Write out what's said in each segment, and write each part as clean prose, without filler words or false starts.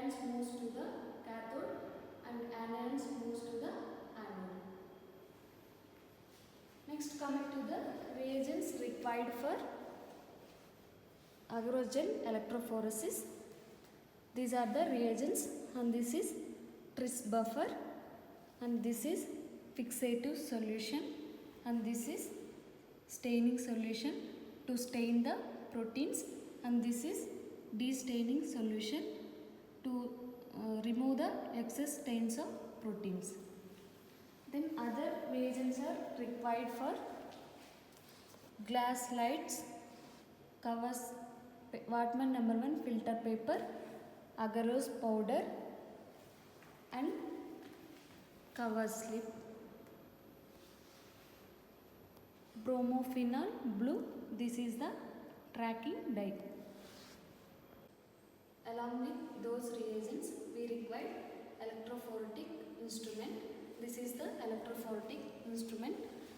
cations moves to the cathode and anions moves to the anode. Next, coming to the reagents required for agarose gel electrophoresis. These are the reagents, and this is tris buffer, and this is fixative solution, and this is staining solution to stain the proteins, and this is de-staining solution to remove the excess stains of proteins. Then other reagents are required for glass slides, covers, Whatman number 1 filter paper, agarose powder and cover slip. Bromophenol blue, this is the tracking dye. Along with those reagents, we require electrophoretic instrument. This is the electrophoretic instrument,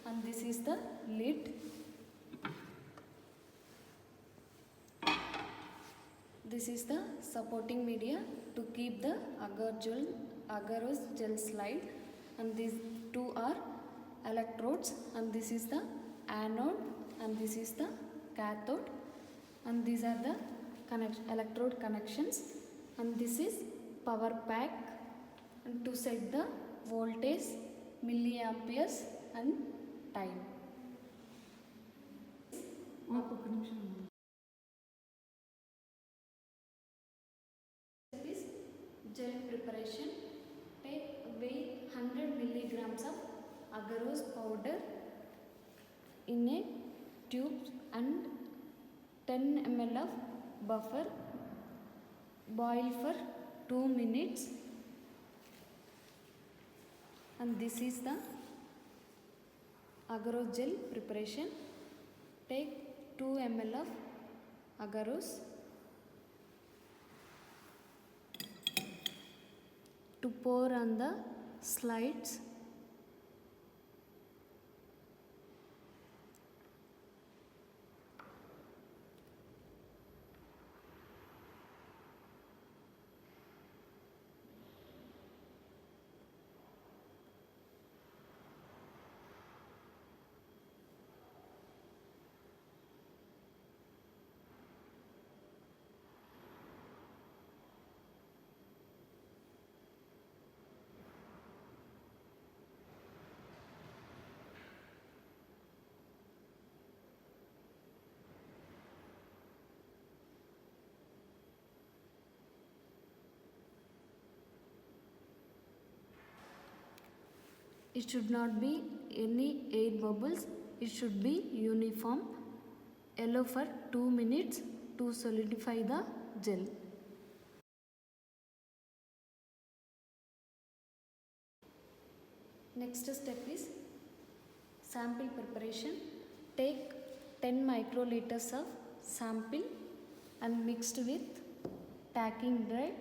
and this is the lid. This is the supporting media to keep the agarose gel slide, and these two are electrodes, and this is the anode and this is the cathode, and these are the electrode connections, and this is power pack, and to set the voltage, milliamperes and time. This is gel preparation. Weigh 100 milligrams of agarose powder in a tube and 10 ml of buffer. Boil for 2 minutes, and this is the agarose gel preparation. Take 2 ml of agarose to pour on the slides. It should not be any air bubbles. It should be uniform. Allow for 2 minutes to solidify the gel. Next step is sample preparation. Take 10 microliters of sample and mixed with packing dye,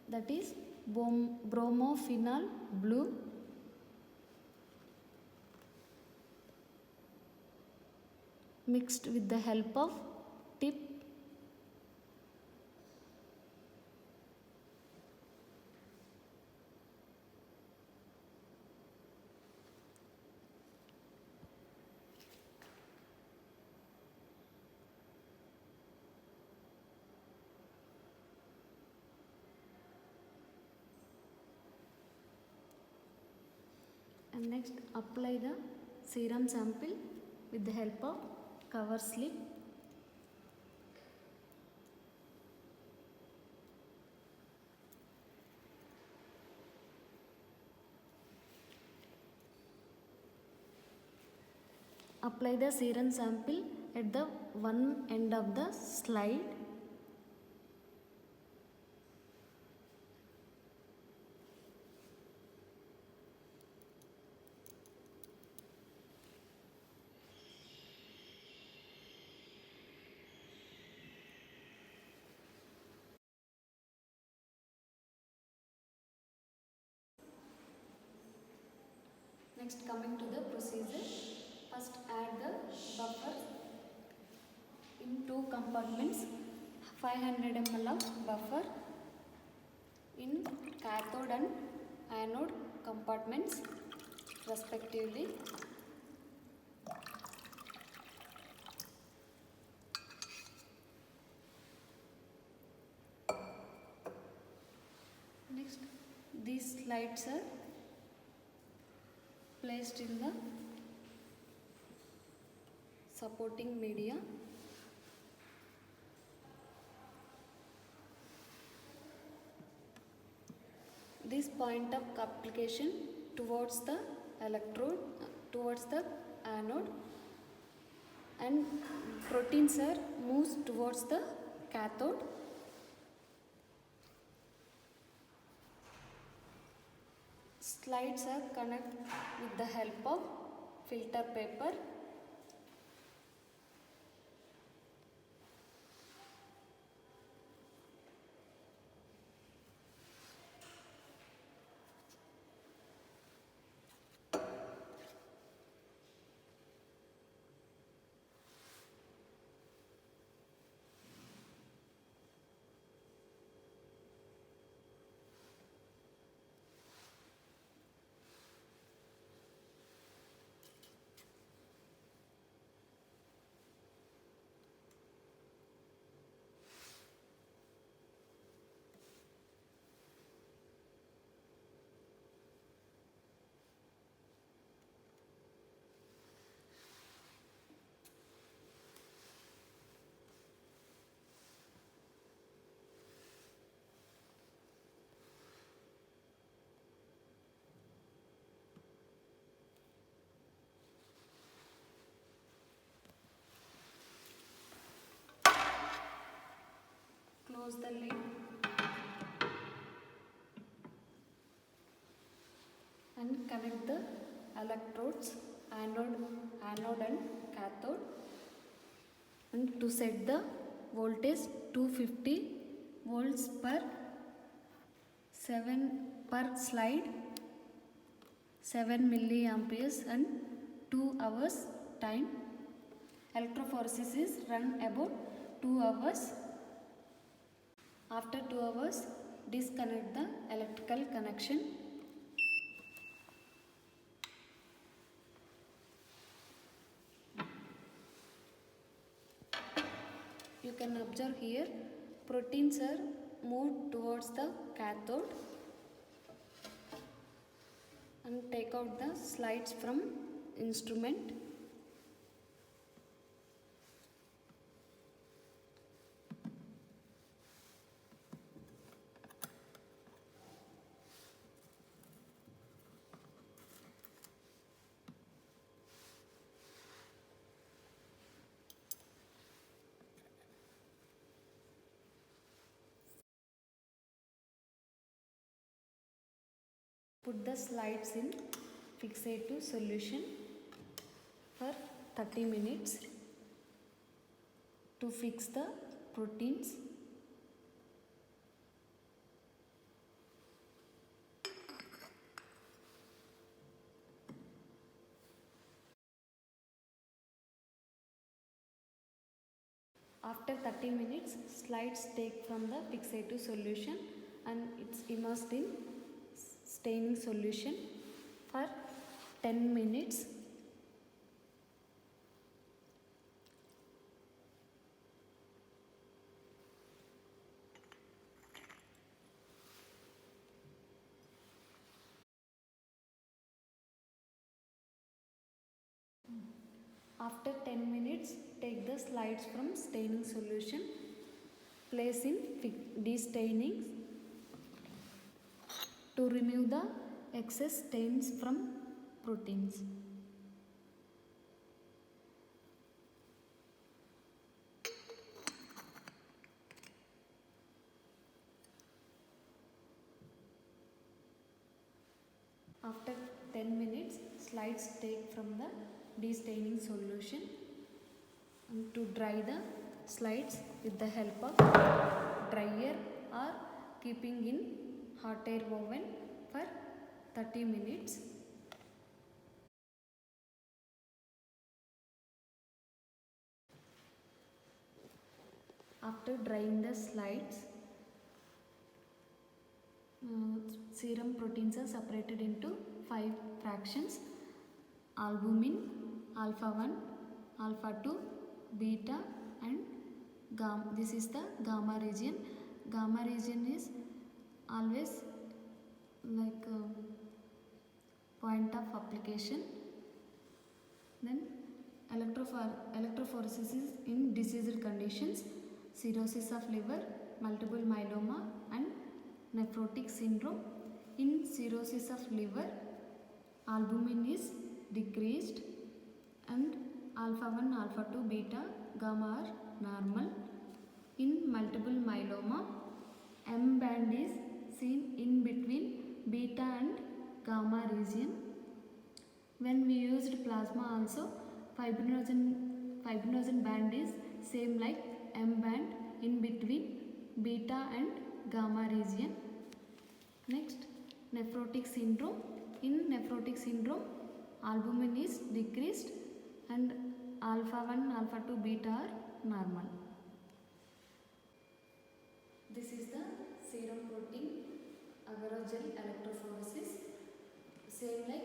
that is bromophenol blue, mixed with the help of tip. And next apply the serum sample with the help of cover slip. Apply the serum sample at the one end of the slide. Next, coming to the procedure, first add the buffer in 2 compartments, 500 ml of buffer cathode and anode compartments respectively. Next, these slides are placed in the supporting media. This point of application towards the electrode, towards the anode, and protein sir moves towards the cathode. Slides are connected with the help of filter paper. Close the lid and connect the electrodes, anode and cathode, and to set the voltage 250 volts per 7 per slide, 7 milliamperes and 2 hours time. Electrophoresis is run about 2 hours. After 2 hours, disconnect the electrical connection. You can observe here, proteins are moved towards the cathode and take out the slides from instrument. Put the slides in fixative solution for 30 minutes to fix the proteins. After 30 minutes, slides take from the fixative solution and it's immersed in staining solution for 10 minutes. After 10 minutes, take the slides from staining solution, place in destaining to remove the excess stains from proteins. After 10 minutes, slides take from the destaining solution and to dry the slides with the help of dryer or keeping in hot air oven for 30 minutes. After drying the slides, serum proteins are separated into 5 fractions: albumin, alpha 1, alpha 2, beta and gamma. This is the gamma region. Gamma region is always like point of application. Then electrophoresis is in diseased conditions: cirrhosis of liver, multiple myeloma and nephrotic syndrome. In cirrhosis of liver, albumin is decreased and alpha 1, alpha 2, beta, gamma are normal. In multiple myeloma, M band is seen in between beta and gamma region. When we used plasma also, fibrinogen band is same like M band in between beta and gamma region. Next, nephrotic syndrome. In nephrotic syndrome, albumin is decreased and alpha 1, alpha 2, beta are normal. This is the serum protein agarose gel electrophoresis. Same like